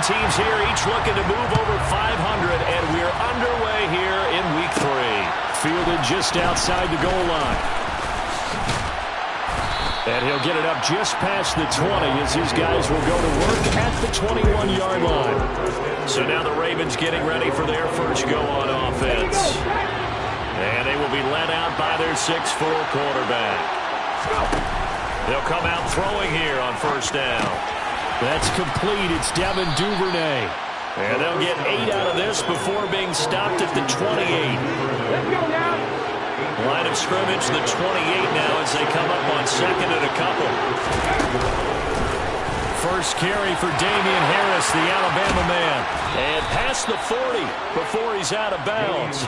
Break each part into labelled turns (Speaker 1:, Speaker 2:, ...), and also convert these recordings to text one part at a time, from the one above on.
Speaker 1: teams here, each looking to move over 500, and we're underway here in Week 3. Fielded just outside the goal line. And he'll get it up just past the 20 as his guys will go to work at the 21-yard line. So now the Ravens getting ready for their first go on offense. And they will be led out by their 6'4" quarterback. They'll come out throwing here on first down. That's complete. It's Devin Duvernay. And they'll get 8 out of this before being stopped at the 28.
Speaker 2: Let's go now.
Speaker 1: Line of scrimmage, the 28 now as they come up on second and a couple. First carry for Damian Harris, the Alabama man. And past the 40 before he's out of bounds.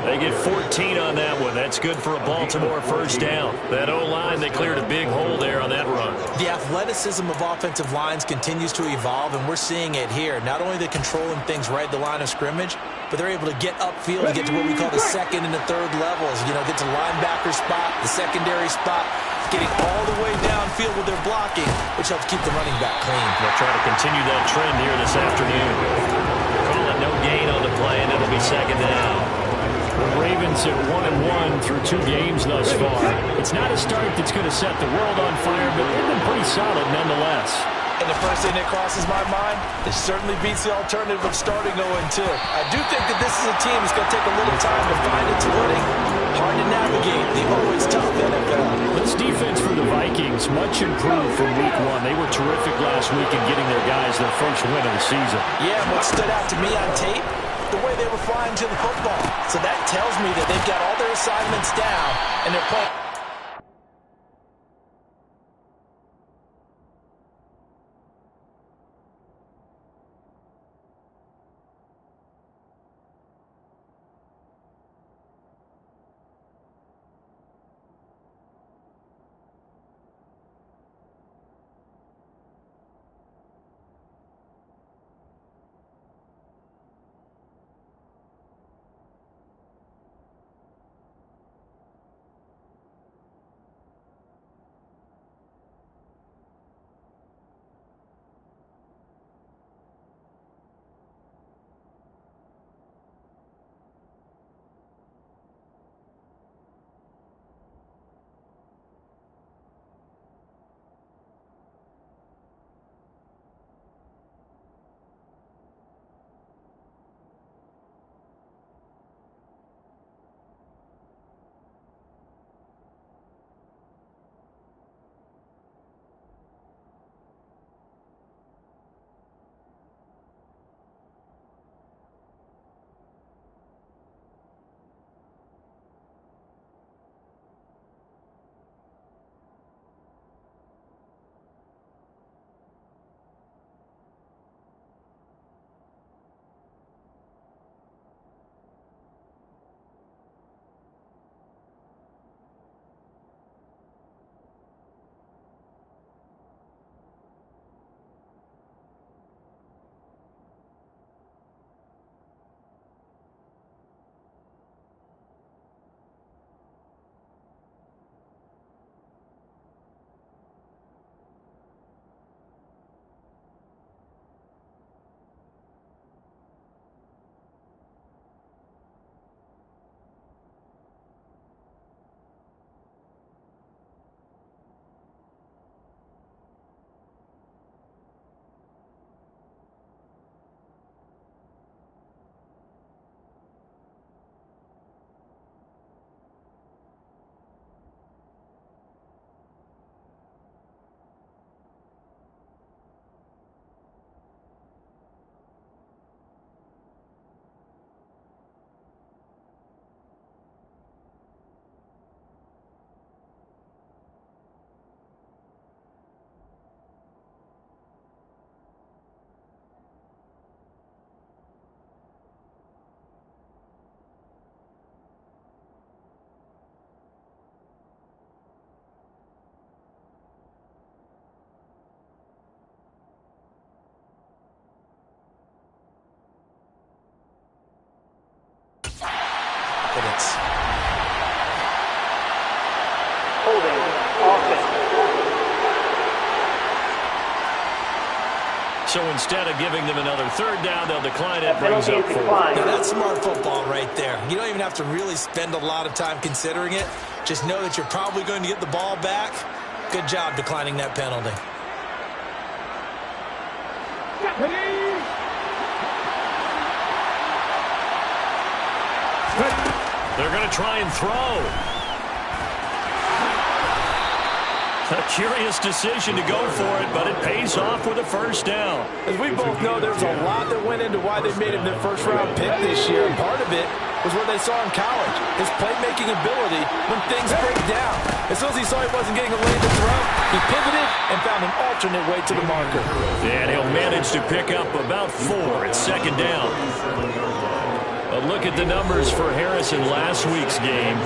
Speaker 1: They get 14 on that one. That's good for a Baltimore first down. That O-line, they cleared a big hole there on that run.
Speaker 3: The athleticism of offensive lines continues to evolve, and we're seeing it here. Not only they're controlling things right at the line of scrimmage, but they're able to get upfield and get to what we call the second and the third levels. You know, get to linebacker spot, the secondary spot, getting all the way downfield with their blocking, which helps keep the running back clean.
Speaker 1: They'll try to continue that trend here this afternoon. Call it no gain on the play, and it'll be second down. The Ravens at 1-1 through 2 games thus far. It's not a start that's going to set the world on fire, but they've been pretty solid nonetheless.
Speaker 3: And the first thing that crosses my mind, it certainly beats the alternative of starting 0-2. I do think that this is a team that's going to take a little time to find its footing. Hard to navigate the always tough NFL.
Speaker 1: This defense for the Vikings, much improved from Week 1. They were terrific last week in getting their guys their first win of the season.
Speaker 3: Yeah, and what stood out to me on tape, the way they were flying to the football. So that tells me that they've got all their assignments down, and they're playing.
Speaker 1: So instead of giving them another third down, they'll decline it. Brings up 4.
Speaker 3: Now, that's smart football right there. You don't even have to really spend a lot of time considering it. Just know that you're probably going to get the ball back. Good job declining that penalty.
Speaker 1: They're going to try and throw. A curious decision to go for it, but it pays off with a first down.
Speaker 2: As we both know, there's a lot that went into why they made him their first-round pick this year. And part of it was what they saw in college, his playmaking ability when things break down. As soon as he saw he wasn't getting a lane to throw, he pivoted and found an alternate way to the marker.
Speaker 1: And he'll manage to pick up about 4 at second down. A look at the numbers for Harris in last week's game.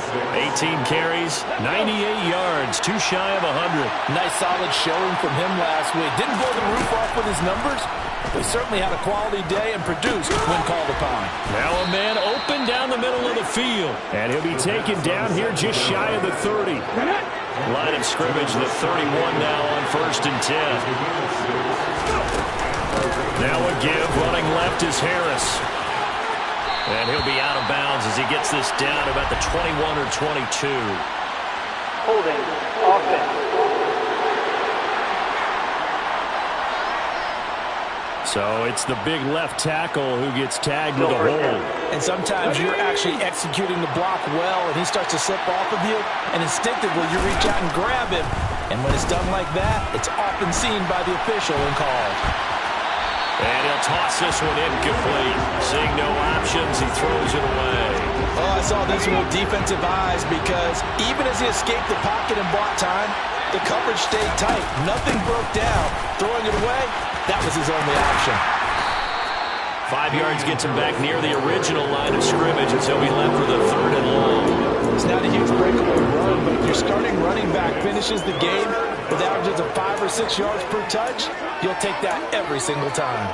Speaker 1: 18 carries, 98 yards, too shy of 100.
Speaker 2: Nice solid showing from him last week. Didn't blow the roof off with his numbers, but he certainly had a quality day and produced when called upon.
Speaker 1: Now a man open down the middle of the field. And he'll be taken down here just shy of the 30. Line of scrimmage, the 31 now on 1st and 10. Now a give, running left is Harris. And he'll be out of bounds as he gets this down about the 21 or 22.
Speaker 4: Holding offense.
Speaker 1: So it's the big left tackle who gets tagged with a hold.
Speaker 2: And sometimes you're actually executing the block well, and he starts to slip off of you, and instinctively you reach out and grab him. And when it's done like that, it's often seen by the official and called.
Speaker 1: And he'll toss this one incomplete. Seeing no options, he throws it away.
Speaker 2: Oh, I saw this one with defensive eyes because even as he escaped the pocket and bought time, the coverage stayed tight. Nothing broke down. Throwing it away, that was his only option.
Speaker 1: 5 yards gets him back near the original line of scrimmage, and so he'll be left with a 3rd and long.
Speaker 2: It's not a huge breakaway run, but if your starting running back finishes the game with averages of 5 or 6 yards per touch, you'll take that every single time.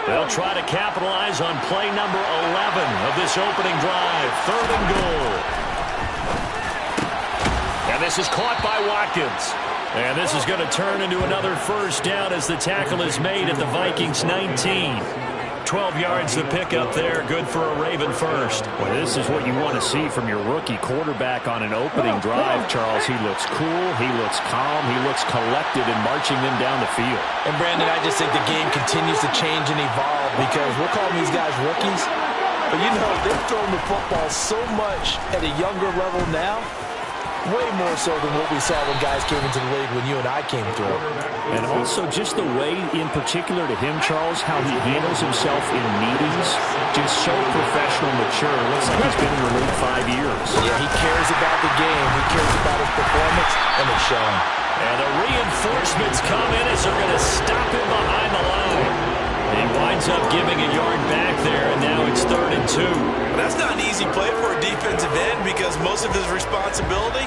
Speaker 1: They'll try to capitalize on play number 11 of this opening drive. 3rd and goal. And this is caught by Watkins. And this is going to turn into another first down as the tackle is made at the Vikings 19. 12 yards to pick up there. Good for a Raven first.
Speaker 5: Well, this is what you want to see from your rookie quarterback on an opening drive, Charles. He looks cool. He looks calm. He looks collected in marching them down the field.
Speaker 2: And, Brandon, I just think the game continues to change and evolve because we're calling these guys rookies. But, you know, they've thrown the football so much at a younger level now. Way more so than what we saw when guys came into the league when you and I came through.
Speaker 5: And also just the way, in particular to him, Charles, how he handles himself in meetings, just so professional, mature. Looks like he's been in the league 5 years.
Speaker 2: Yeah, he cares about the game. He cares about his performance, and it's showing.
Speaker 1: And the reinforcements come in as they're going to stop him behind the line. He winds up giving a yard back there, and now it's 3rd and 2.
Speaker 3: That's not an easy play for a defensive end because most of his responsibility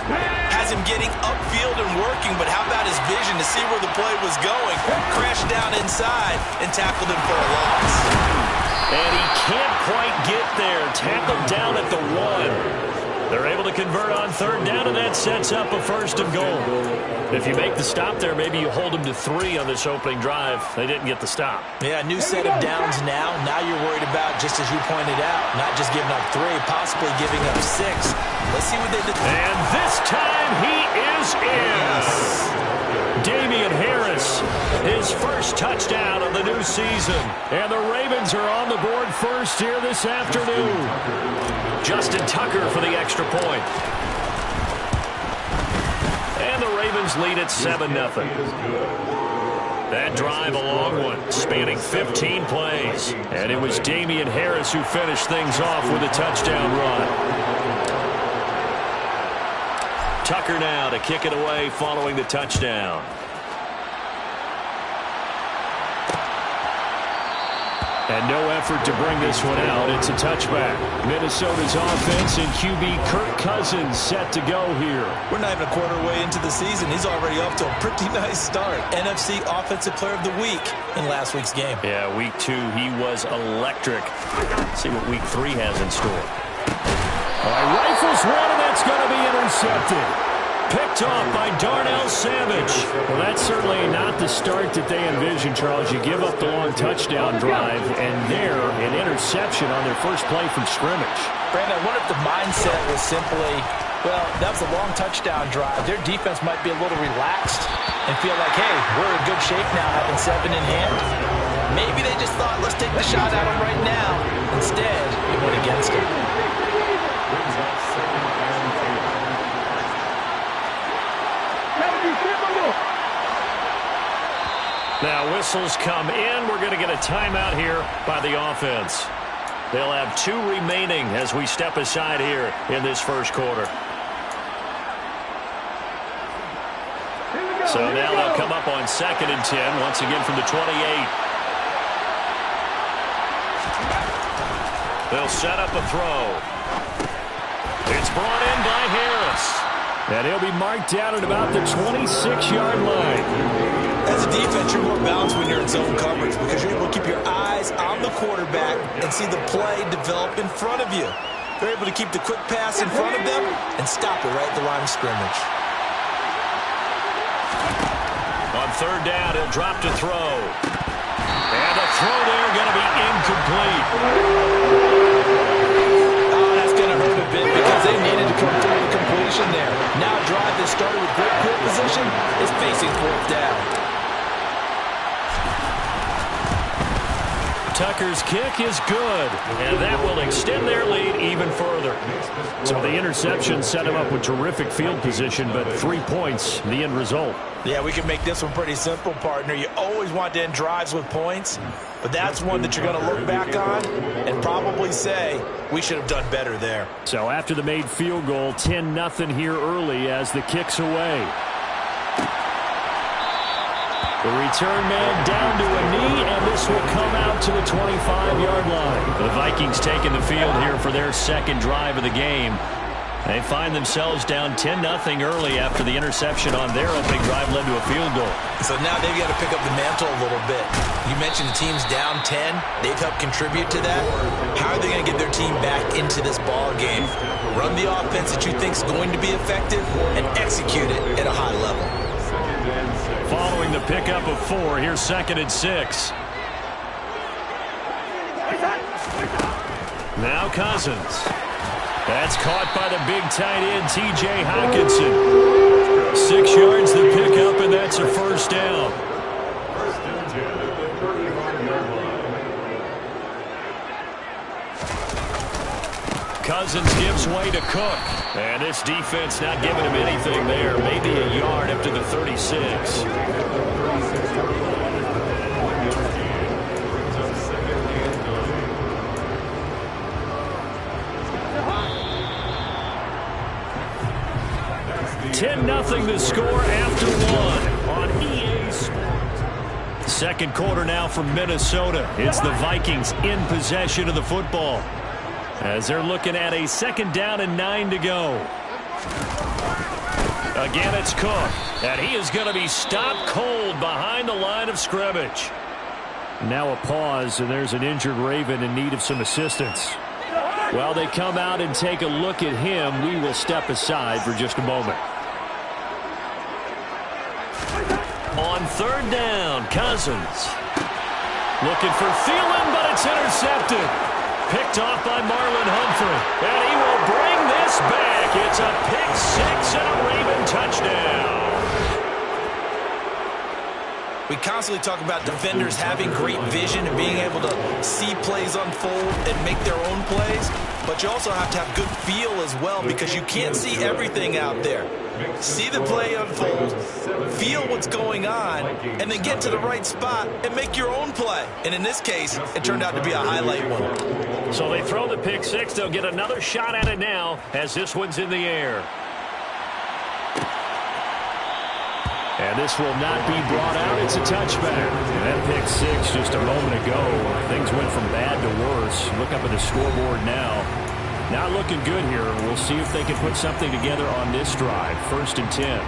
Speaker 3: has him getting upfield and working, but how about his vision to see where the play was going, crashed down inside, and tackled him for a loss.
Speaker 1: And he can't quite get there. Tackled down at the 1. They're able to convert on 3rd down, and that sets up a 1st and goal. If you make the stop there, maybe you hold them to 3 on this opening drive. They didn't get the stop.
Speaker 3: Yeah, new set of downs now. Now you're worried about, just as you pointed out, not just giving up 3, possibly giving up 6. Let's see what they did.
Speaker 1: And this time he is in.
Speaker 3: Yes.
Speaker 1: Damian Harris, his first touchdown of the new season. And the Ravens are on the board first here this afternoon. Justin Tucker for the extra point. And the Ravens lead at 7-0. That drive, a long one, spanning 15 plays. And it was Damian Harris who finished things off with a touchdown run. Tucker now to kick it away following the touchdown. And no effort to bring this one out. It's a touchback. Minnesota's offense and QB Kirk Cousins set to go here.
Speaker 3: We're not even a quarter way into the season. He's already off to a pretty nice start. NFC Offensive Player of the Week in last week's game.
Speaker 1: Yeah, week 2, he was electric. Let's see what week 3 has in store. All right, rifles one, and that's going to be intercepted. Picked off by Darnell Savage.
Speaker 5: Well, that's certainly not the start that they envisioned, Charles. You give up the long touchdown drive, and there, an interception on their first play from scrimmage.
Speaker 2: Brandon, I wonder if the mindset was simply, well, that was a long touchdown drive. Their defense might be a little relaxed and feel like, hey, we're in good shape now, having 7 in hand. Maybe they just thought, let's take the shot at them right now. Instead, it went against them.
Speaker 1: Now whistles come in. We're going to get a timeout here by the offense. They'll have 2 remaining as we step aside here in this first quarter. So now they'll come up on 2nd and 10 once again from the 28. They'll set up a throw. It's brought in by Harris.
Speaker 5: And he'll be marked down at about the 26-yard line.
Speaker 3: As a defense, you're more balanced when you're in zone coverage because you're able to keep your eyes on the quarterback and see the play develop in front of you. They're able to keep the quick pass in front of them and stop it right at the line of scrimmage.
Speaker 1: On 3rd down, he'll drop to throw. And the throw there going to be incomplete.
Speaker 2: Oh, that's going to hurt a bit because they needed to come through the completion there. Now a drive that started with great field position is facing 4th down.
Speaker 1: Tucker's kick is good, and that will extend their lead even further.
Speaker 5: So the interception set him up with terrific field position, but 3 points, the end result.
Speaker 3: Yeah, we can make this one pretty simple, partner. You always want to end drives with points, but that's one that you're going to look back on and probably say, we should have done better there.
Speaker 5: So after the made field goal, 10-0 here early as the kick's away. The return man down to a knee, and this will come out to the 25-yard line.
Speaker 1: The Vikings taking the field here for their 2nd drive of the game. They find themselves down 10-0 early after the interception on their opening drive led to a field goal.
Speaker 3: So now they've got to pick up the mantle a little bit. You mentioned the team's down 10. They've helped contribute to that. How are they going to get their team back into this ball game? Run the offense that you think is going to be effective and execute it at a high level.
Speaker 1: Following the pickup of 4, here's 2nd and 6. Now Cousins. That's caught by the big tight end, T.J. Hockenson. 6 yards the pickup, and that's a 1st down. Cousins gives way to Cook. And this defense not giving him anything there. Maybe a yard up to the 36. $10-0 the score after 1 on EA Sports. 2nd quarter now from Minnesota. It's the Vikings in possession of the football, as they're looking at a 2nd down and 9 to go. Again, it's Cook, and he is going to be stopped cold behind the line of scrimmage.
Speaker 5: Now a pause, and there's an injured Raven in need of some assistance. While they come out and take a look at him, we will step aside for just a moment.
Speaker 1: On 3rd down, Cousins. Looking for Thielen, but it's intercepted. Picked off by Marlon Humphrey. And he will bring this back. It's a pick 6 and a Raven touchdown.
Speaker 3: We constantly talk about defenders having great vision and being able to see plays unfold and make their own plays. But you also have to have good feel as well, because you can't see everything out there. See the play unfold, feel what's going on, and then get to the right spot and make your own play. And in this case, it turned out to be a highlight one.
Speaker 1: So they throw the pick 6. They'll get another shot at it now as this one's in the air.
Speaker 5: And this will not be brought out. It's a touchback. And that pick 6 just a moment ago. Things went from bad to worse. Look up at the scoreboard now. Not looking good here. We'll see if they can put something together on this drive. 1st and 10.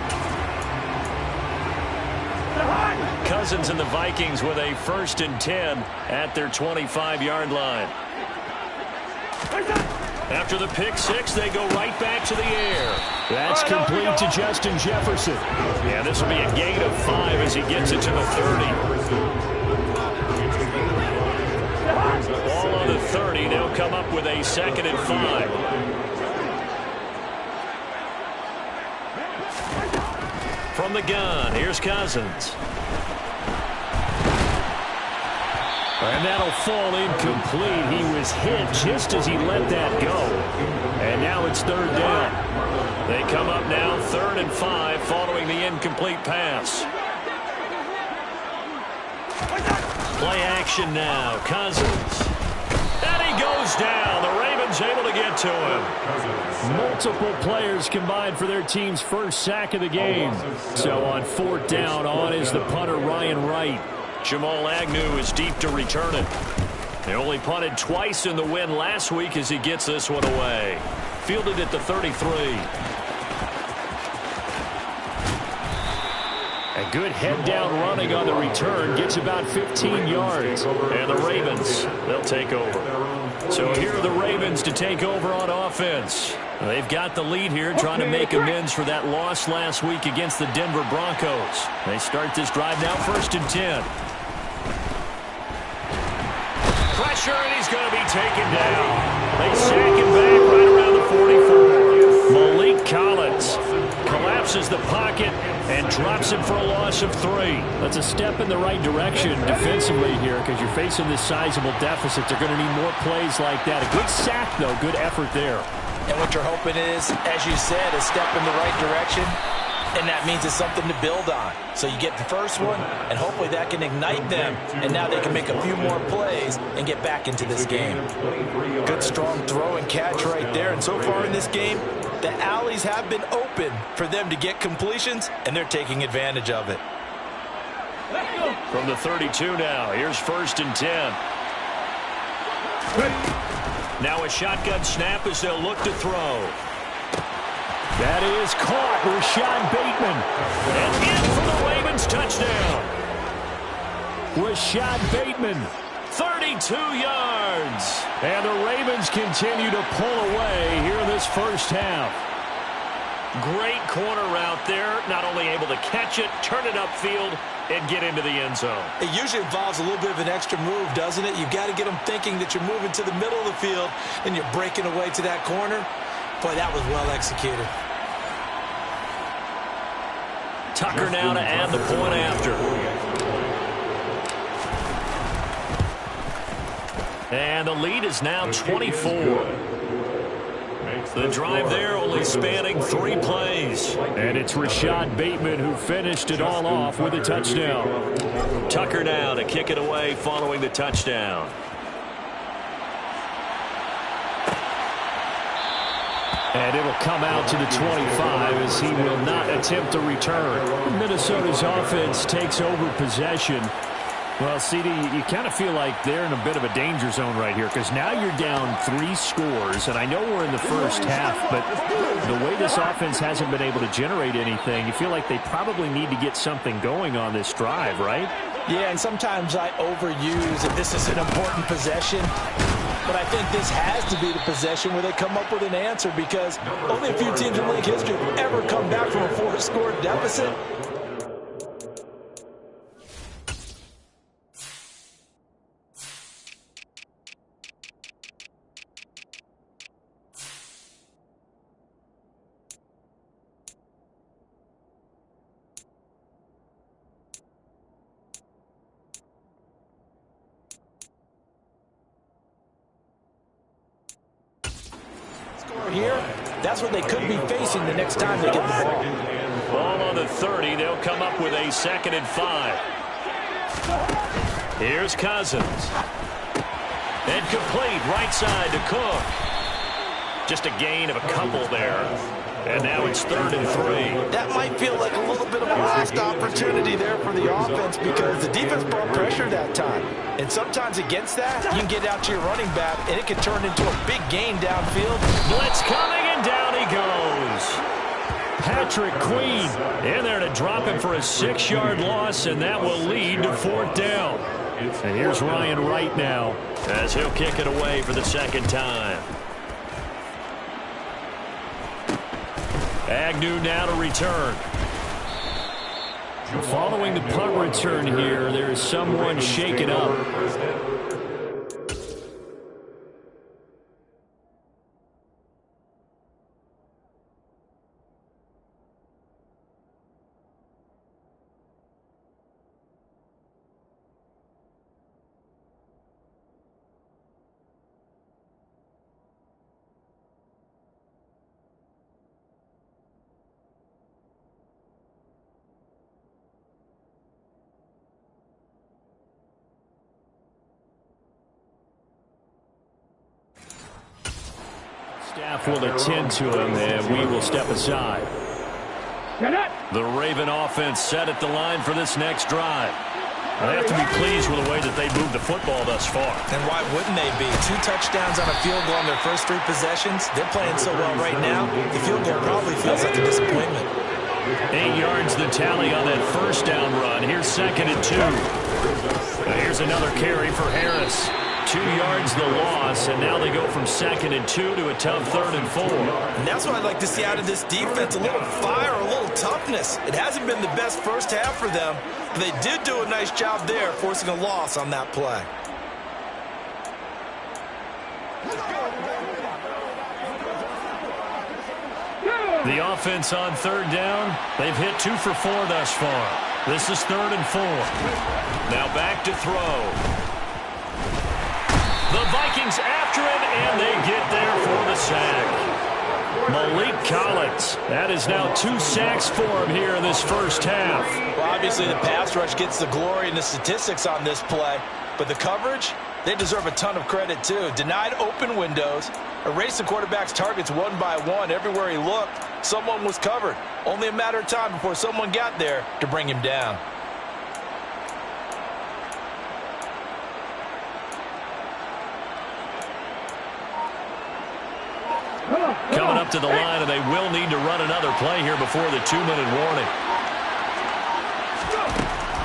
Speaker 1: Cousins and the Vikings with a 1st and 10 at their 25-yard line. After the pick six, they go right back to the air.
Speaker 5: That's complete to Justin Jefferson.
Speaker 1: Yeah, this will be a gain of 5 as he gets it to the 30. Ball on the 30. They'll come up with a 2nd and 5. From the gun, here's Cousins.
Speaker 5: And that'll fall incomplete. He was hit just as he let that go. And now it's 3rd down.
Speaker 1: They come up now 3rd and 5 following the incomplete pass. Play action now. Cousins. And he goes down. The Ravens able to get to him.
Speaker 5: Multiple players combined for their team's first sack of the game. So on 4th down, on is the punter Ryan Wright.
Speaker 1: Jamal Agnew is deep to return it. They only punted twice in the win last week as he gets this one away. Fielded at the 33.
Speaker 5: A good head-down running on the return. Gets about 15 yards.
Speaker 1: And the Ravens, they'll take over. So here are the Ravens to take over on offense. They've got the lead here, trying to make amends for that loss last week against the Denver Broncos. They start this drive now 1st and 10. Pressure, and he's going to be taken down. They sack him back right around the 44. Malik Collins collapses the pocket and drops him for a loss of 3.
Speaker 5: That's a step in the right direction defensively here because you're facing this sizable deficit. They're going to need more plays like that. A good sack, though. Good effort there.
Speaker 3: And what you're hoping is, as you said, a step in the right direction. And that means it's something to build on. So you get the first one, and hopefully that can ignite them. And now they can make a few more plays and get back into this game.
Speaker 2: Good, strong throw and catch right there. And so far in this game, the alleys have been open for them to get completions, and they're taking advantage of it.
Speaker 1: From the 32 now, here's 1st and 10. Now a shotgun snap as they'll look to throw.
Speaker 5: That is caught. Rashad Bateman.
Speaker 1: And in for the Ravens touchdown.
Speaker 5: Rashad Bateman.
Speaker 1: 32 yards.
Speaker 5: And the Ravens continue to pull away here in this first half.
Speaker 1: Great corner route there. Not only able to catch it, turn it upfield, and get into the end zone.
Speaker 3: It usually involves a little bit of an extra move, doesn't it? You've got to get them thinking that you're moving to the middle of the field and you're breaking away to that corner. Boy, that was well executed.
Speaker 1: Tucker now to add the point after. And the lead is now 24. The drive there only spanning 3 plays.
Speaker 5: And it's Rashad Bateman who finished it all off with a touchdown.
Speaker 1: Tucker now to kick it away following the touchdown.
Speaker 5: And it'll come out to the 25 as he will not attempt a return. Minnesota's offense takes over possession. Well, CD, you kind of feel like they're in a bit of a danger zone right here because now you're down 3 scores, and I know we're in the first half, but the way this offense hasn't been able to generate anything, you feel like they probably need to get something going on this drive, right?
Speaker 3: Yeah, and sometimes I overuse that this is an important possession, but I think this has to be the possession where they come up with an answer because only a few teams in league history have ever come back from a 4-score deficit. Here, that's what they could be facing the next time they get the ball.
Speaker 1: Ball on the 30. They'll come up with a 2nd and 5. Here's Cousins. And complete right side to Cook. Just a gain of a couple there. And now it's 3rd and 3.
Speaker 2: That might feel like a little bit of a last opportunity there for the offense because the defense brought pressure that time. And sometimes against that, you can get out to your running back, and it can turn into a big gain downfield.
Speaker 1: Blitz coming, and down he goes.
Speaker 5: Patrick Queen
Speaker 1: in there to drop him for a 6-yard loss, and that will lead to 4th down.
Speaker 5: And here's Ryan Wright now
Speaker 1: as he'll kick it away for the 2nd time. Agnew now to return.
Speaker 5: Following the punt return here, there is someone shaken up. Staff will attend to him, and we will step aside.
Speaker 1: The Raven offense set at the line for this next drive. They have to be pleased with the way that they moved the football thus far.
Speaker 3: And why wouldn't they be? 2 touchdowns on a field goal on their first 3 possessions. They're playing so well right now, the field goal probably feels like a disappointment.
Speaker 1: 8 yards the tally on that first down run. Here's 2nd and 2. Here's another carry for Harris. 2 yards the loss, and now they go from 2nd and 2 to a tough 3rd and 4.
Speaker 3: And that's what I'd like to see out of this defense, a little fire, a little toughness. It hasn't been the best first half for them, but they did do a nice job there, forcing a loss on that play.
Speaker 1: The offense on 3rd down, they've hit 2 for 4 thus far. This is 3rd and 4. Now back to throw. The Vikings after him, and they get there for the sack. Malik Collins. That is now 2 sacks for him here in this first half.
Speaker 3: Well, obviously the pass rush gets the glory and the statistics on this play, but the coverage, they deserve a ton of credit too. Denied open windows, erased the quarterback's targets one by one. Everywhere he looked, someone was covered. Only a matter of time before someone got there to bring him down.
Speaker 1: Coming up to the line, and they will need to run another play here before the 2-minute warning.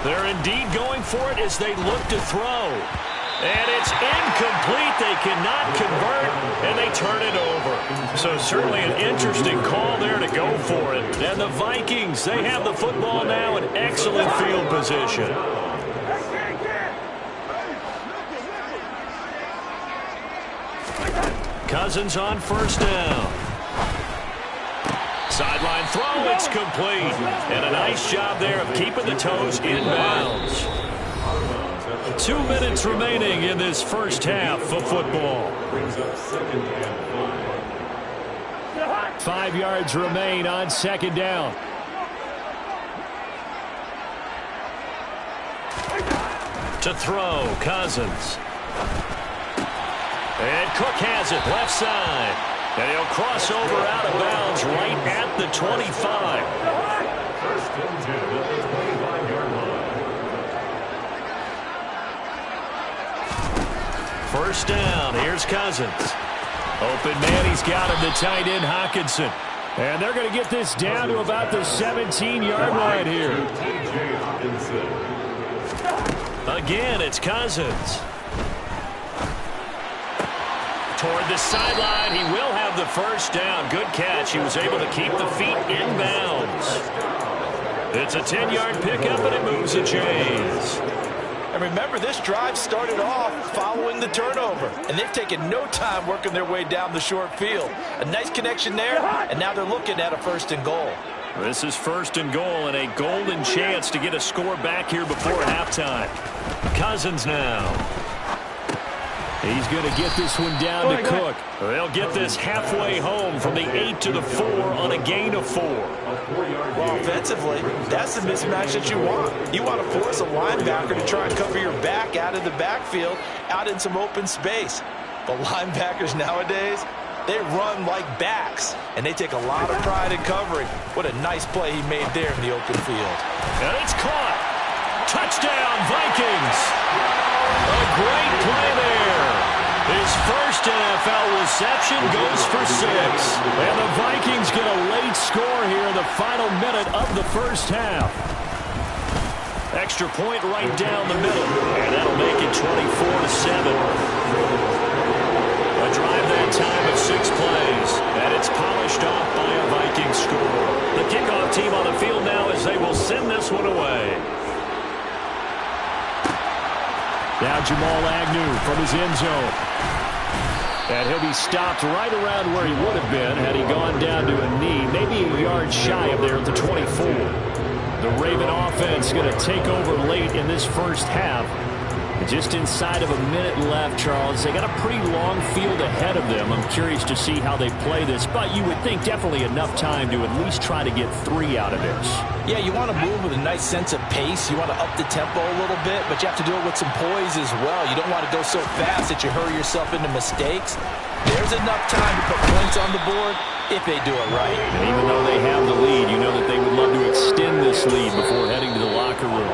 Speaker 1: They're indeed going for it as they look to throw. And it's incomplete. They cannot convert, and they turn it over. So certainly an interesting call there to go for it. And the Vikings, they have the football now in excellent field position. Cousins on 1st down. Sideline throw, it's complete. And a nice job there of keeping the toes in bounds. 2 minutes remaining in this first half of football.
Speaker 5: 5 yards remain on 2nd down.
Speaker 1: To throw, Cousins. And Cook has it left side. And he'll cross over out of bounds right at the 25. First down. Here's Cousins. Open man. He's got him, the tight end, Hockenson.
Speaker 5: And they're going to get this down to about the 17-yard line here.
Speaker 1: Again, it's Cousins. Toward the sideline, he will have the first down. Good catch. He was able to keep the feet in bounds. It's a 10-yard pickup, and it moves the chains.
Speaker 3: And remember, this drive started off following the turnover, and they've taken no time working their way down the short field. A nice connection there, and now they're looking at a 1st and goal.
Speaker 1: This is 1st and goal, and a golden chance to get a score back here before halftime. Cousins now.
Speaker 5: He's going to get this one down to Cook.
Speaker 1: They'll get this halfway home from the 8 to the 4 on a gain of 4.
Speaker 3: Well, offensively, that's the mismatch that you want. You want to force a linebacker to try and cover your back out of the backfield, out in some open space. But linebackers nowadays, they run like backs, and they take a lot of pride in covering. What a nice play he made there in the open field.
Speaker 1: And it's caught. Touchdown, Vikings. A great play there. His first NFL reception goes for 6.
Speaker 5: And the Vikings get a late score here in the final minute of the first half.
Speaker 1: Extra point right down the middle. And that'll make it 24-7. A drive that time of 6 plays. And it's polished off by a Viking. looking score. The kickoff team on the field now as they will send this one away.
Speaker 5: Now Jamal Agnew from his end zone. And he'll be stopped right around where he would have been had he gone down to a knee, maybe a yard shy of there at the 24. The Raven offense going to take over late in this first half. Just inside of a minute left, Charles. They got a pretty long field ahead of them. I'm curious to see how they play this, but you would think definitely enough time to at least try to get 3 out of this.
Speaker 3: Yeah, you want to move with a nice sense of pace. You want to up the tempo a little bit, but you have to do it with some poise as well. You don't want to go so fast that you hurry yourself into mistakes. There's enough time to put points on the board if they do it right.
Speaker 5: And even though they have the lead, you know that they would love to extend this lead before heading to the locker room.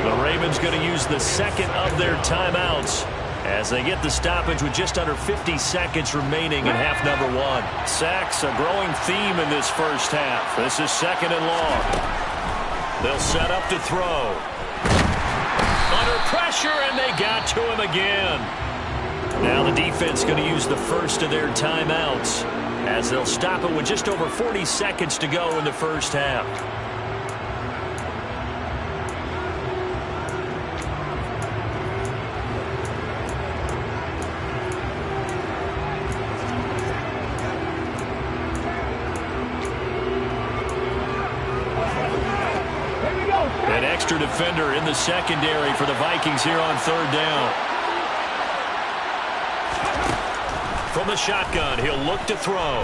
Speaker 1: The Ravens going to use the second of their timeouts as they get the stoppage with just under 50 seconds remaining in half number 1. Sacks, a growing theme in this first half. This is 2nd and long. They'll set up to throw. Under pressure, and they got to him again. Now the defense going to use the first of their timeouts as they'll stop it with just over 40 seconds to go in the first half. An extra defender in the secondary for the Vikings here on 3rd down. From the shotgun, he'll look to throw.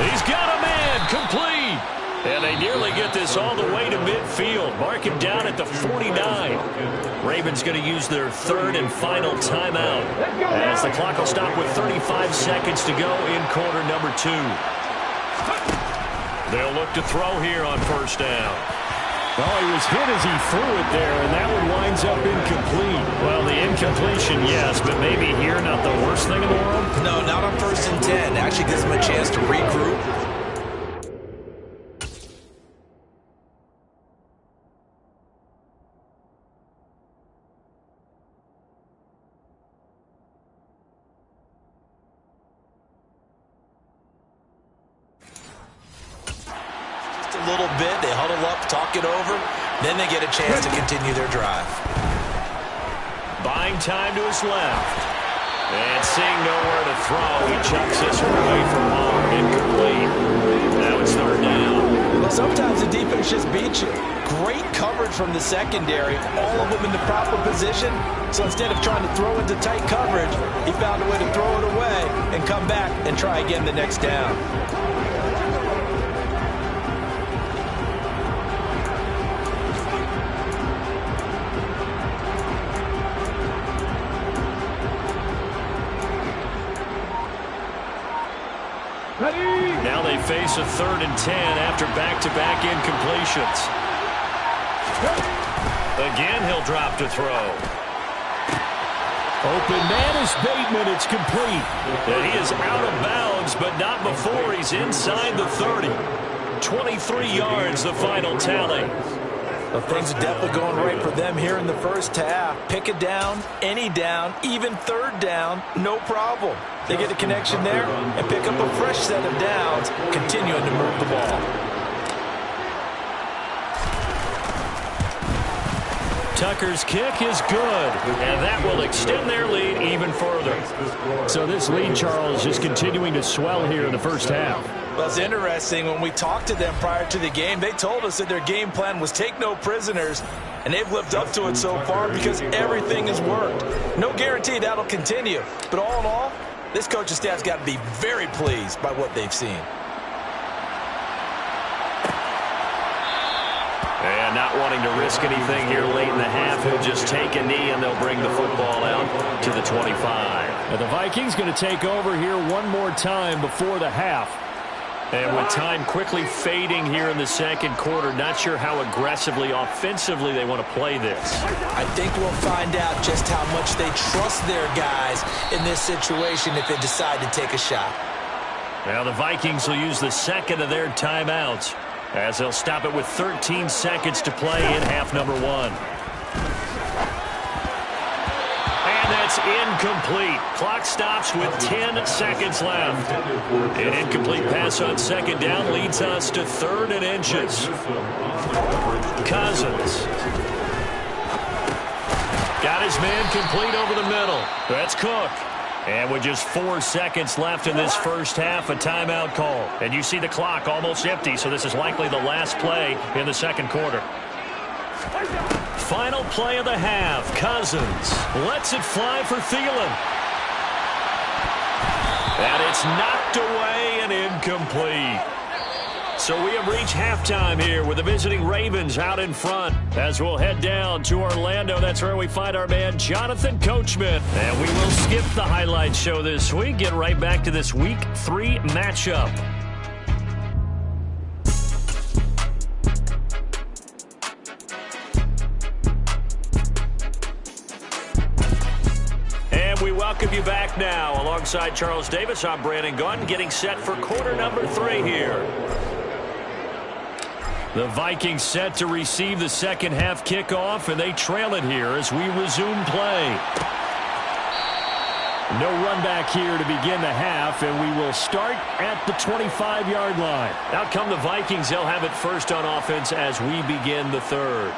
Speaker 1: He's got a man, complete. And they nearly get this all the way to midfield. Mark him down at the 49. Ravens going to use their 3rd and final timeout as the clock will stop with 35 seconds to go in quarter number 2. They'll look to throw here on 1st down.
Speaker 5: Well, he was hit as he threw it there, and that one winds up incomplete.
Speaker 1: Well, the incompletion, yes, but maybe here not the worst thing in the world?
Speaker 3: No, not on 1st and 10. It actually gives them a chance to regroup. A little bit, they huddle up, talk it over, then they get a chance to continue their drive.
Speaker 1: Buying time to his left. And seeing nowhere to throw, he chucks this one away from home. Incomplete. Now it's 3rd down.
Speaker 3: Well, sometimes the defense just beats you. Great coverage from the secondary, all of them in the proper position. So instead of trying to throw into tight coverage, he found a way to throw it away and come back and try again the next down.
Speaker 1: Now they face a 3rd and 10 after back-to-back incompletions. Again, he'll drop to throw.
Speaker 5: Open man is Bateman. It's complete.
Speaker 1: And he is out of bounds, but not before he's inside the 30. 23 yards, the final tally.
Speaker 3: Well, things are definitely going right for them here in the first half. Pick a down, any down, even 3rd down, no problem. They get a connection there and pick up a fresh set of downs, continuing to move the ball.
Speaker 1: Tucker's kick is good, and that will extend their lead even further.
Speaker 5: So this lead, Charles, is continuing to swell here in the first half.
Speaker 3: Well, it's interesting. When we talked to them prior to the game, they told us that their game plan was take no prisoners, and they've lived up to it so far because everything has worked. No guarantee that'll continue, but all in all, this coaching staff's got to be very pleased by what they've seen.
Speaker 1: And not wanting to risk anything here late in the half, he'll just take a knee and they'll bring the football out to the 25.
Speaker 5: Now the Vikings going to take over here one more time before the half.
Speaker 1: And with time quickly fading here in the 2nd quarter, not sure how aggressively, offensively they want to play this.
Speaker 3: I think we'll find out just how much they trust their guys in this situation if they decide to take a shot.
Speaker 1: Now the Vikings will use the 2nd of their timeouts as they'll stop it with 13 seconds to play in half number 1. And that's incomplete. Clock stops with 10 seconds left. An incomplete pass on second down leads us to 3rd and inches. Cousins. Got his man complete over the middle. That's Cook. And with just 4 seconds left in this first half, a timeout call. And you see the clock almost empty, so this is likely the last play in the second quarter. Final play of the half. Cousins lets it fly for Thielen. And it's knocked away and incomplete. So we have reached halftime here with the visiting Ravens out in front. As we'll head down to Orlando, that's where we find our man Jonathan Coachman. And we will skip the highlight show this week. Get right back to this Week 3 matchup. And we welcome you back now. Alongside Charles Davis, I'm Brandon Gunn, getting set for quarter number 3 here. The Vikings set to receive the second half kickoff, and they trail it here as we resume play. No run back here to begin the half, and we will start at the 25-yard line. Out come the Vikings. They'll have it first on offense as we begin the third.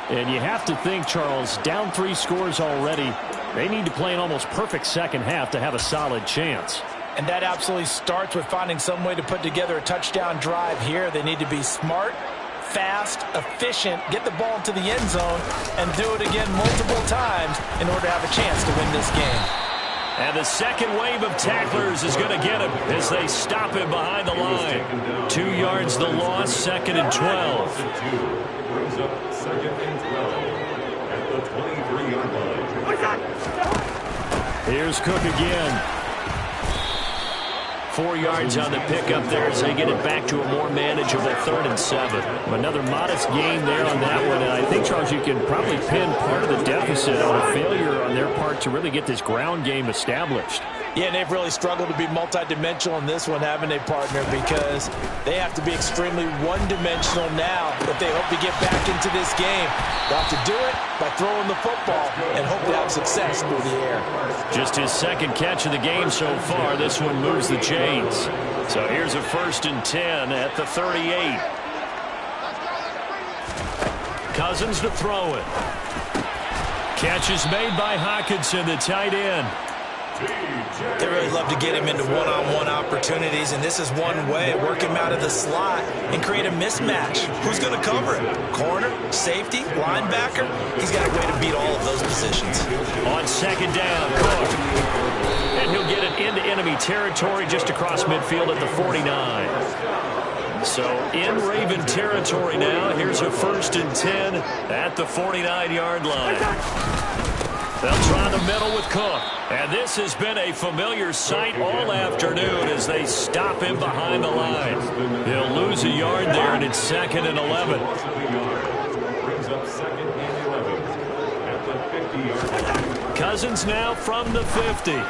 Speaker 5: And you have to think, Charles, down 3 scores already. They need to play an almost perfect second half to have a solid chance.
Speaker 2: And that absolutely starts with finding some way to put together a touchdown drive here. They need to be smart, fast, efficient, get the ball to the end zone, and do it again multiple times in order to have a chance to win this game.
Speaker 1: And the second wave of tacklers is going to get him as they stop him behind the line. 2 yards the loss, 2nd and 12.
Speaker 6: Brings up 2nd and 12 at the 23-yard line.
Speaker 5: Here's Cook again.
Speaker 1: 4 yards on the pickup there as they get it back to a more manageable 3rd and 7.
Speaker 5: Another modest gain there on that one. And I think, Charles, you can probably pin part of the deficit on a failure on their part to really get this ground game established.
Speaker 2: Yeah, and they've really struggled to be multidimensional in this one, haven't they, partner? Because they have to be extremely one-dimensional now if they hope to get back into this game. They'll have to do it by throwing the football and hope to have success through the air.
Speaker 1: Just his second catch of the game so far. This one moves the chains. So here's a 1st and 10 at the 38. Cousins to throw it. Catch is made by Hockenson, the tight end.
Speaker 3: They really love to get him into one-on-one opportunities, and this is one way. Work him out of the slot and create a mismatch. Who's going to cover him? Corner, safety, linebacker? He's got a way to beat all of those positions.
Speaker 1: On 2nd down, Cook. And he'll get it into enemy territory just across midfield at the 49. So in Raven territory now. Here's a 1st and 10 at the 49-yard line. They'll try the middle with Cook. And this has been a familiar sight all afternoon as they stop him behind the line. He'll lose a yard there, and it's 2nd and 11.
Speaker 6: Brings up 2nd and 11 at the 50-yard line.
Speaker 1: Cousins now from the 50.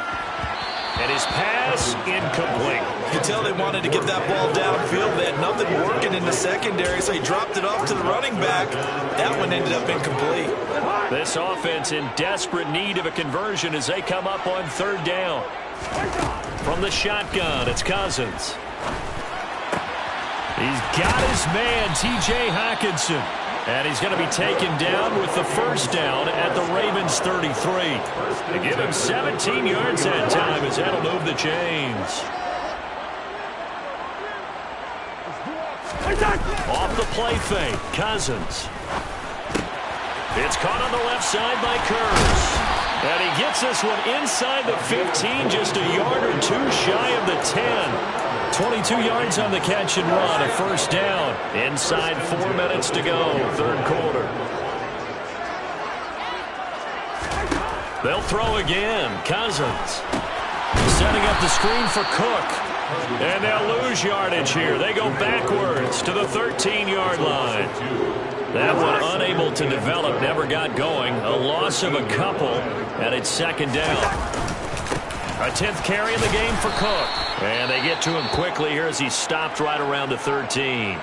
Speaker 1: And his pass incomplete.
Speaker 3: You can tell they wanted to get that ball downfield. They had nothing working in the secondary, so he dropped it off to the running back. That one ended up incomplete.
Speaker 1: This offense in desperate need of a conversion as they come up on 3rd down. From the shotgun, it's Cousins. He's got his man, T.J. Hockenson. And he's going to be taken down with the 1st down at the Ravens 33. They give him 17 yards that time as that'll move the chains. Off the play fake, Cousins. It's caught on the left side by Kurz. And he gets this one inside the 15, just a yard or 2 shy of the 10. 22 yards on the catch and run, a 1st down. Inside 4 minutes to go, 3rd quarter. They'll throw again. Cousins setting up the screen for Cook. And they'll lose yardage here. They go backwards to the 13-yard line. That one unable to develop, never got going. A loss of a couple, and it's 2nd down. A 10th carry in the game for Cook. And they get to him quickly here as he stopped right around the 13.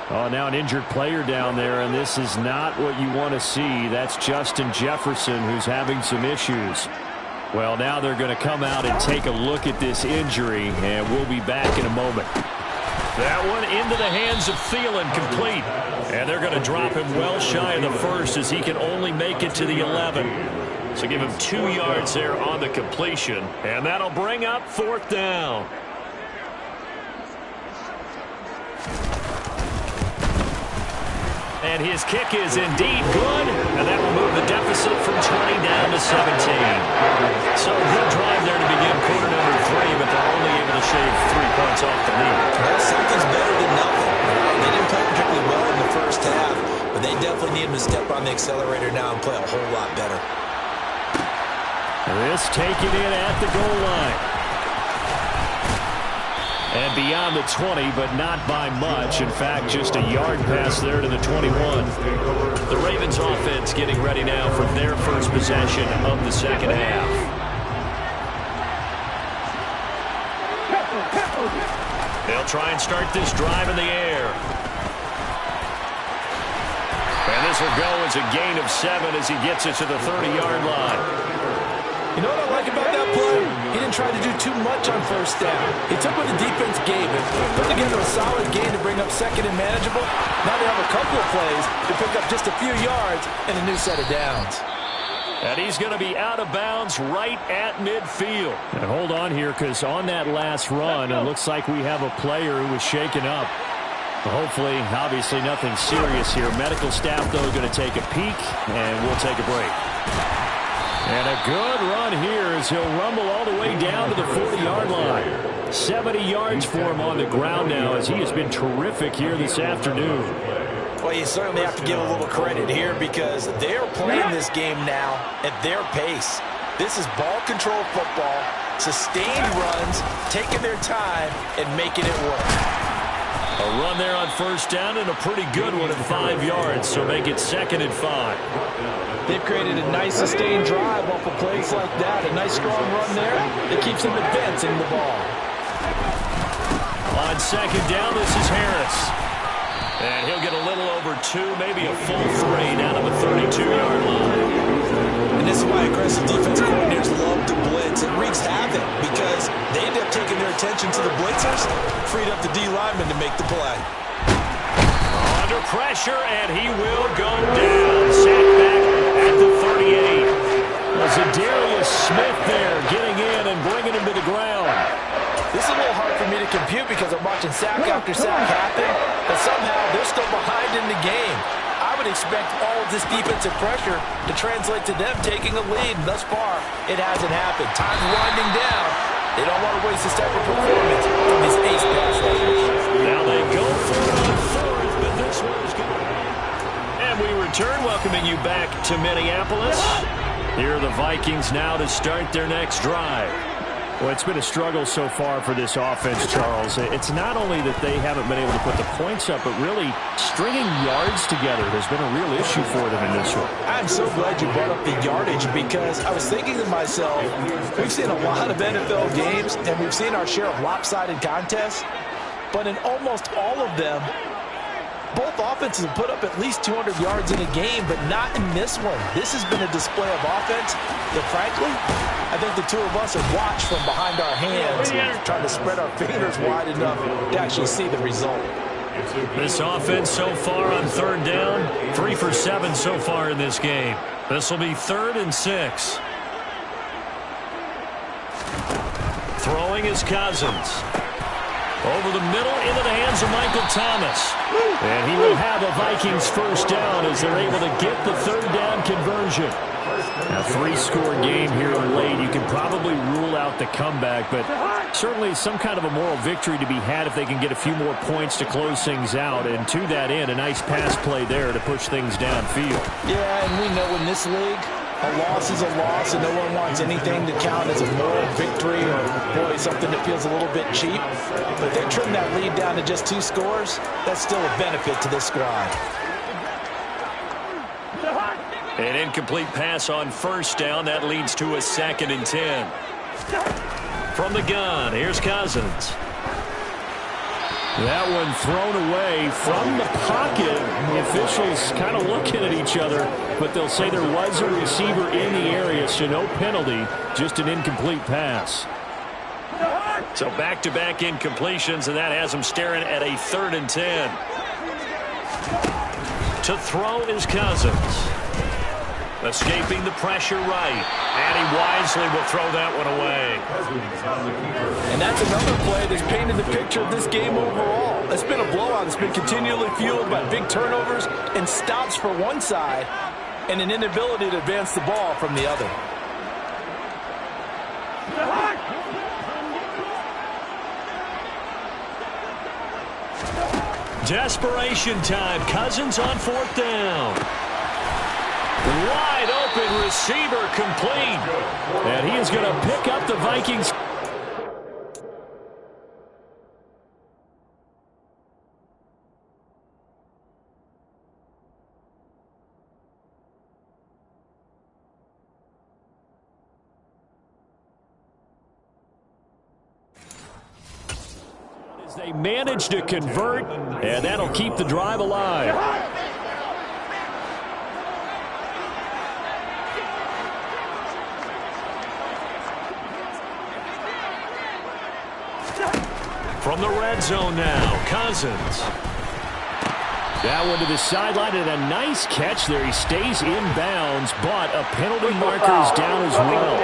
Speaker 5: Oh, now an injured player down there, and this is not what you want to see. That's Justin Jefferson, who's having some issues. Well, now they're going to come out and take a look at this injury, and we'll be back in a moment. That one into the hands of Thielen, complete. And they're going to drop him well shy of the first as he can only make it to the 11. So give him 2 yards there on the completion. And that'll bring up 4th down. And his kick is indeed good. And that will move the deficit from 20 down to 17. So a good drive there to begin quarter number 3, but they're only able to shave 3 points off the lead.
Speaker 3: Well, something's better than nothing. They didn't play particularly well in the first half, but they definitely need him to step on the accelerator now and play a whole lot better.
Speaker 5: This taken in at the goal line. And beyond the 20, but not by much. In fact, just a yard pass there to the 21. The Ravens offense getting ready now for their first possession of the second half. They'll try and start this drive in the air. And this will go as a gain of 7 as he gets it to the 30-yard line.
Speaker 2: You know what I like about that play? He didn't try to do too much on first down. He took what the defense gave him, put together a solid gain to bring up second and manageable. Now they have a couple of plays to pick up just a few yards and a new set of downs.
Speaker 5: And he's going to be out of bounds right at midfield. And hold on here, because on that last run, it looks like we have a player who was shaken up. Hopefully, obviously nothing serious here. Medical staff, though, going to take a peek, and we'll take a break. And a good run here as he'll rumble all the way down to the 40-yard line. 70 yards for him on the ground now as he has been terrific here this afternoon.
Speaker 3: Well, you certainly have to give a little credit here because they're playing this game now at their pace. This is ball control football, sustained runs, taking their time, and making it work.
Speaker 5: A run there on first down and a pretty good one at 5 yards, so make it 2nd and 5.
Speaker 2: They've created a nice sustained drive off of plays like that. A nice strong run there that keeps them advancing the ball.
Speaker 5: On second down, this is Harris. And he'll get a little over 2, maybe a full 3 down to the 32-yard line.
Speaker 3: And this is why aggressive defense coordinators love to blitz. It wreaks havoc because they end up taking their attention to the blitzers, freed up the D lineman to make the play.
Speaker 5: Under pressure, and he will go down. Sacked back at the 38. Zadarius Smith there getting in and bringing him to the ground.
Speaker 2: This is a little hard for me to compute because I'm watching sack after sack happen, but somehow they're still behind in the game. I would expect all of this defensive pressure to translate to them taking a lead. Thus far, it hasn't happened. Time's winding down. They don't want to waste this type of performance from these ace pass rushers.
Speaker 5: Now they go for it on 4th, but this one is good. And we return, welcoming you back to Minneapolis. Here are the Vikings now to start their next drive. Well, it's been a struggle so far for this offense, Charles. It's not only that they haven't been able to put the points up, but really stringing yards together has been a real issue for them in this one.
Speaker 3: I'm so glad you brought up the yardage because I was thinking to myself, we've seen a lot of NFL games and we've seen our share of lopsided contests, but in almost all of them, both offenses have put up at least 200 yards in a game, but not in this one. This has been a display of offense that, frankly, I think the two of us have watched from behind our hands, trying to spread our fingers wide enough to actually see the result.
Speaker 5: This offense so far on 3rd down, 3 for 7 so far in this game. This will be 3rd and 6. Throwing is Cousins. Over the middle, into the hands of Michael Thomas. And he will have a Vikings first down as they're able to get the 3rd down conversion. A 3-score game here late. You can probably rule out the comeback, but certainly some kind of a moral victory to be had if they can get a few more points to close things out. And to that end, a nice pass play there to push things downfield.
Speaker 3: Yeah, and we know in this league, a loss is a loss, and no one wants anything to count as a moral victory or, boy, something that feels a little bit cheap. But if they trim that lead down to just 2 scores, that's still a benefit to this squad.
Speaker 5: An incomplete pass on first down. That leads to a 2nd and 10. From the gun, here's Cousins. That one thrown away from the pocket. The officials kind of looking at each other, but they'll say there was a receiver in the area, so no penalty, just an incomplete pass.
Speaker 1: So back-to-back incompletions, and that has him staring at a 3rd and 10. To throw is Cousins. Escaping the pressure right. And he wisely will throw that one away.
Speaker 2: And that's another play that's painted the picture of this game overall. It's been a blowout. It's been continually fueled by big turnovers and stops for one side and an inability to advance the ball from the other.
Speaker 1: Desperation time. Cousins on 4th down. Wide open receiver complete.
Speaker 5: And he is going to pick up the Vikings. As they manage to convert, and that'll keep the drive alive.
Speaker 1: From the red zone now, Cousins.
Speaker 5: That one to the sideline, and a nice catch there. He stays in bounds, but a penalty marker is down as well.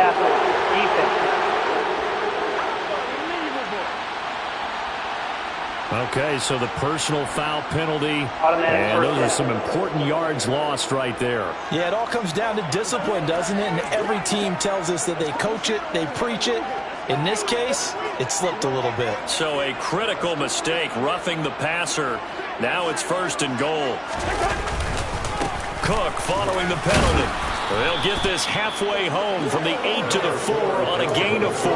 Speaker 5: Okay, so the personal foul penalty, and those are some important yards lost right there.
Speaker 2: Yeah, it all comes down to discipline, doesn't it? And every team tells us that they coach it, they preach it. In this case, it slipped a little bit.
Speaker 1: So a critical mistake, roughing the passer. Now it's 1st and goal. Cook following the penalty. They'll get this halfway home from the 8 to the 4 on a gain of 4.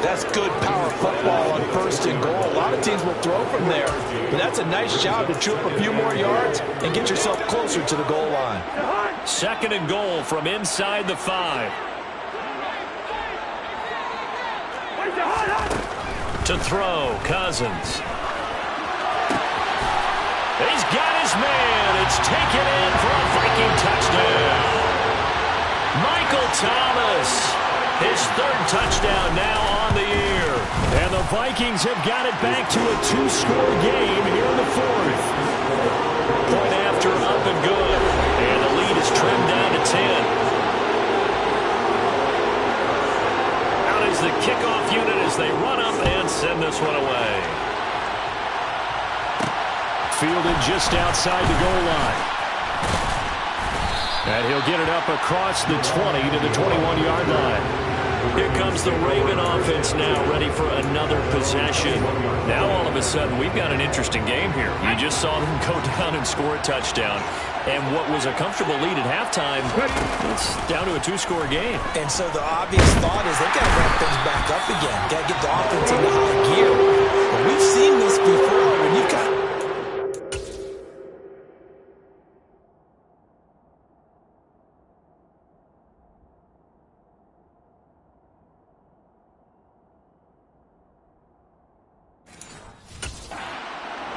Speaker 2: That's good power football on 1st and goal. A lot of teams will throw from there, but that's a nice job to chew up a few more yards and get yourself closer to the goal line.
Speaker 1: 2nd and goal from inside the 5. To throw, Cousins. He's got his man. It's taken in for a Viking touchdown. Michael Thomas, his 3rd touchdown now on the year.
Speaker 5: And the Vikings have got it back to a 2-score game here in the 4th.
Speaker 1: Point after, up and good. And the lead is trimmed down to 10. The kickoff unit as they run up and send this one away.
Speaker 5: Fielded just outside the goal line. And he'll get it up across the 20 to the 21-yard line.
Speaker 1: Here comes the Raven offense now, ready for another possession. Now all of a sudden we've got an interesting game here. You just saw them go down and score a touchdown. And what was a comfortable lead at halftime, it's down to a 2-score game.
Speaker 2: And so the obvious thought is they've got to ramp things back up again. Got to get the offense into high gear. But we've seen this before when you've got...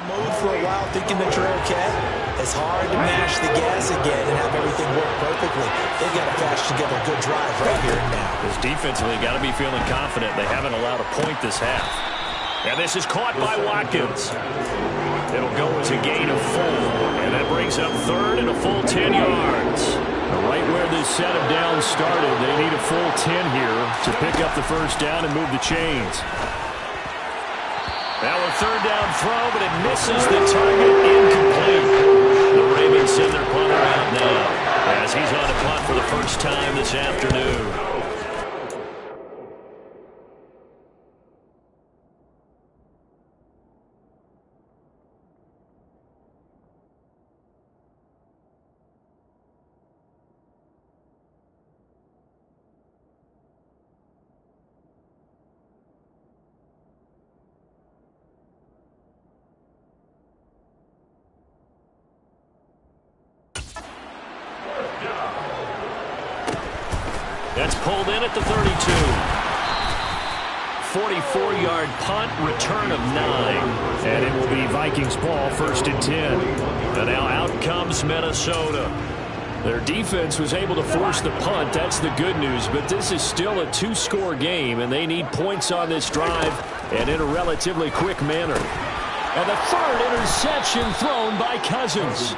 Speaker 2: Move for a while thinking that you're okay. It's hard to mash the gas again and have everything work perfectly. They've got to flash together a good drive right here and now.
Speaker 1: This defensively got to be feeling confident. They haven't allowed a point this half. And this is caught by Watkins. It'll go as a gain of 4. And that brings up 3rd and a full 10 yards.
Speaker 5: Right where this set of downs started, they need a full 10 here to pick up the 1st down and move the chains.
Speaker 1: Now a 3rd down throw, but it misses the target, incomplete. The Ravens send their punter out now as he's on a punt for the first time this afternoon. That's pulled in at the 32. 44-yard punt, return of 9.
Speaker 5: And it will be Vikings ball, 1st and 10.
Speaker 1: And now out comes Minnesota. Their defense was able to force the punt. That's the good news. But this is still a 2-score game, and they need points on this drive and in a relatively quick manner. And the 3rd interception thrown by Cousins.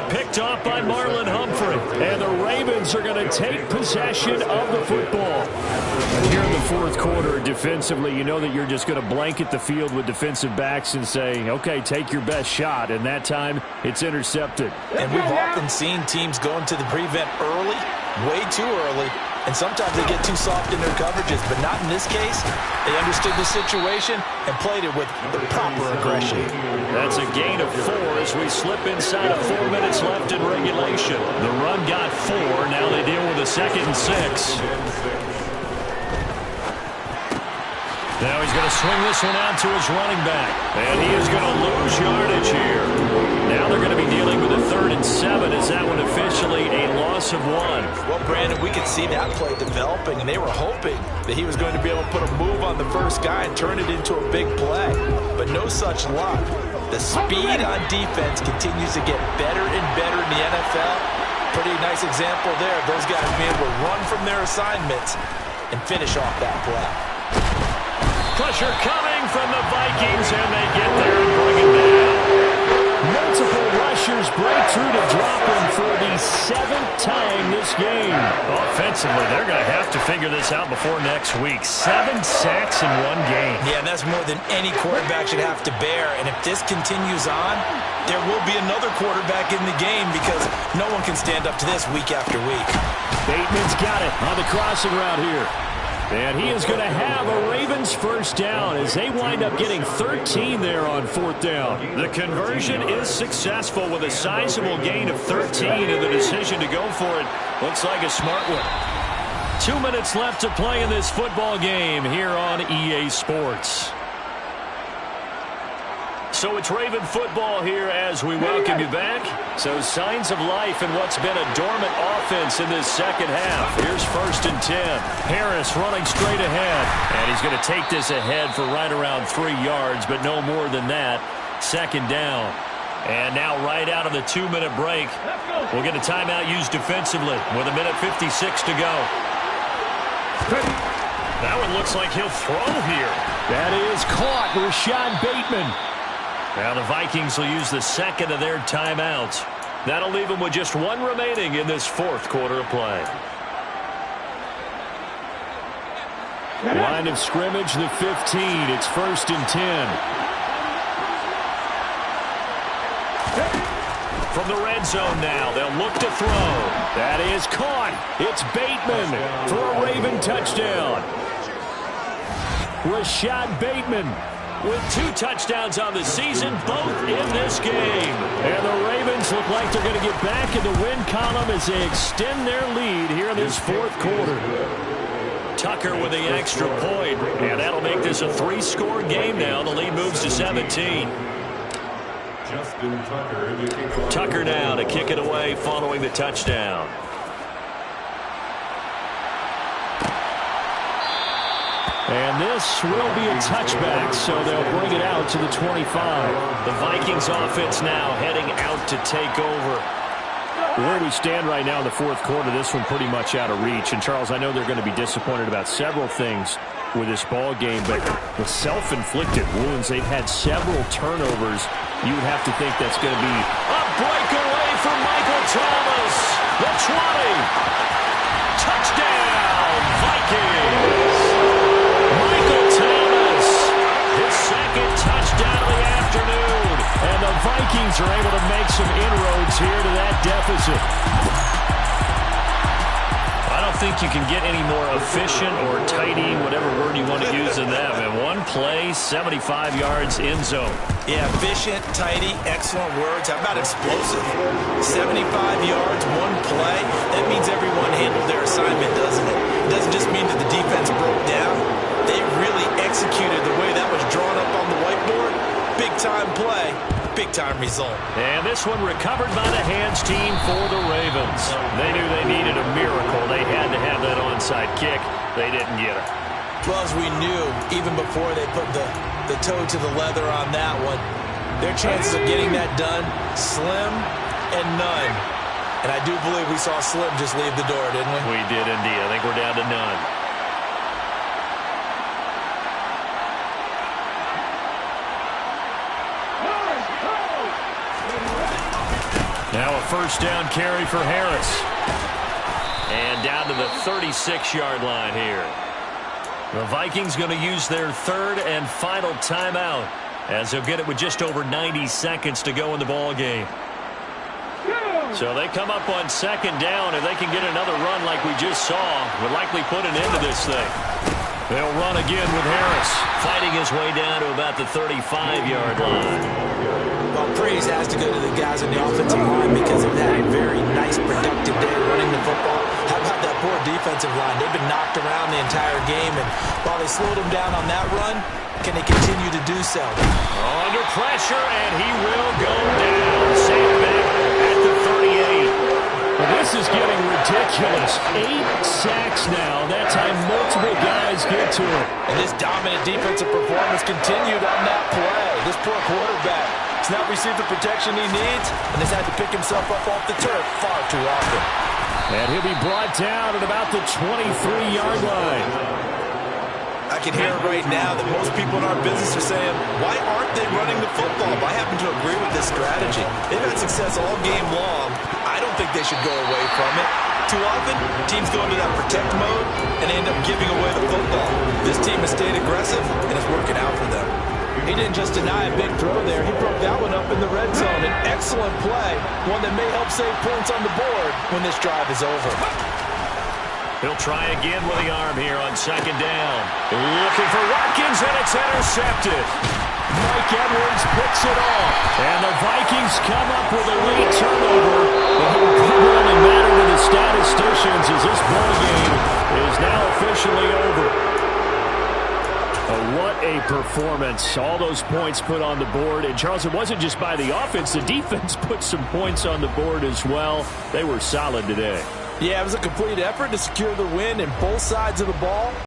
Speaker 1: Picked off by Marlon Humphrey. And the Ravens are going to take possession of the football.
Speaker 5: And here in the 4th quarter, defensively, you know that you're just going to blanket the field with defensive backs and say, okay, take your best shot. And that time, it's intercepted.
Speaker 3: And we've often seen teams go into the prevent early, way too early, and sometimes they get too soft in their coverages, but not in this case. They understood the situation and played it with the proper aggression.
Speaker 1: That's a gain of 4 as we slip inside of 4 minutes left in regulation. The run got 4. Now they deal with a 2nd and 6. Now he's going to swing this one out to his running back. And he is going to lose yardage here. Now they're going to be dealing with a 3rd and 7. Is that one officially a loss of 1?
Speaker 3: Well, Brandon, we could see that play developing, and they were hoping that he was going to be able to put a move on the first guy and turn it into a big play. But no such luck. The speed on defense continues to get better and better in the NFL. Pretty nice example there. Those guys being able to run from their assignments and finish off that play.
Speaker 1: Pressure coming from the Vikings, and they get there and bring it down.
Speaker 5: Multiple rushers break through to drop him for the 7th time this game.
Speaker 1: Offensively, they're going to have to figure this out before next week. 7 sacks in 1 game.
Speaker 3: Yeah, and that's more than any quarterback should have to bear. And if this continues on, there will be another quarterback in the game because no one can stand up to this week after week.
Speaker 5: Bateman's got it on the crossing route here. And he is going to have a Ravens 1st down as they wind up getting 13 there on 4th down.
Speaker 1: The conversion is successful with a sizable gain of 13, and the decision to go for it looks like a smart one. 2 minutes left to play in this football game here on EA Sports. So it's Raven football here as we welcome you back. So signs of life in what's been a dormant offense in this 2nd half. Here's 1st and 10. Harris running straight ahead. And he's going to take this ahead for right around 3 yards, but no more than that. 2nd down. And now right out of the 2-minute break, we'll get a timeout used defensively with 1:56 to go. That one looks like he'll throw here.
Speaker 5: That is caught. Rashad Bateman.
Speaker 1: Now the Vikings will use the 2nd of their timeouts. That'll leave them with just 1 remaining in this 4th quarter of play.
Speaker 5: Line of scrimmage, the 15. It's 1st and 10.
Speaker 1: From the red zone now, they'll look to throw.
Speaker 5: That is caught. It's Bateman for a Raven touchdown. Rashad Bateman
Speaker 1: with 2 touchdowns on the season, both in this game.
Speaker 5: And the Ravens look like they're going to get back in the win column as they extend their lead here in this 4th quarter.
Speaker 1: Tucker with the extra point, and that'll make this a 3-score game now. The lead moves to 17. Tucker now to kick it away following the touchdown.
Speaker 5: And this will be a touchback, so they'll bring it out to the 25.
Speaker 1: The Vikings offense now heading out to take over.
Speaker 5: Where we stand right now in the 4th quarter, this one pretty much out of reach. And, Charles, I know they're going to be disappointed about several things with this ball game, but the self-inflicted wounds, they've had several turnovers. You would have to think that's going to be
Speaker 1: a breakaway from Michael Thomas. The 20. Touchdown, Vikings. Michael Thomas, his 2nd touchdown of the afternoon.
Speaker 5: And the Vikings are able to make some inroads here to that deficit.
Speaker 1: I don't think you can get any more efficient or tidy, whatever word you want to use in that. And 1 play, 75 yards in zone.
Speaker 3: Yeah, efficient, tidy, excellent words. How about explosive? 75 yards, 1 play. That means everyone handled their assignment, doesn't it? It doesn't just mean that the defense broke down. They really executed the way that was drawn up on the whiteboard. Big-time play, big-time result.
Speaker 1: And this one recovered by the hands team for the Ravens. They knew they needed a miracle. They had to have that onside kick. They didn't get it.
Speaker 3: Well, as we knew, even before they put the toe to the leather on that one, their chances of getting that done, slim and none. And I do believe we saw Slim just leave the door, didn't we?
Speaker 1: We did indeed. I think we're down to none. Now a first down carry for Harris. And down to the 36-yard line here. The Vikings going to use their third and final timeout, as they'll get it with just over 90 seconds to go in the ball game. So they come up on second down. If they can get another run like we just saw, would likely put an end to this thing. They'll run again with Harris, fighting his way down to about the 35-yard line.
Speaker 3: Well, praise has to go to the guys on the offensive line because they've had a very nice, productive day running the football. How about that poor defensive line? They've been knocked around the entire game, and while they slowed them down on that run, can they continue to do so?
Speaker 1: Under pressure, and he will go down. Safe back at the 38.
Speaker 5: Well, this is getting ridiculous. 8 sacks now. That time multiple guys get to it.
Speaker 2: And this dominant defensive performance continued on that play. This poor quarterback has not received the protection he needs and has had to pick himself up off the turf far too often.
Speaker 5: And he'll be brought down at about the 23-yard line.
Speaker 2: I can hear it right now that most people in our business are saying, why aren't they running the football? I happen to agree with this strategy. They've had success all game long. I don't think they should go away from it. Too often, teams go into that protect mode and end up giving away the football. This team has stayed aggressive, and it's working out for them. He didn't just deny a big throw there. He broke that one up in the red zone. An excellent play, one that may help save points on the board when this drive is over.
Speaker 1: He'll try again with the arm here on second down. Looking for Watkins, and it's intercepted.
Speaker 5: Mike Edwards picks it off. And the Vikings come up with a late turnover. It will probably matter to the statisticians as this ball game is now officially over. What a performance. All those points put on the board. And, Charles, it wasn't just by the offense. The defense put some points on the board as well. They were solid today.
Speaker 2: Yeah, it was a complete effort to secure the win in both sides of the ball.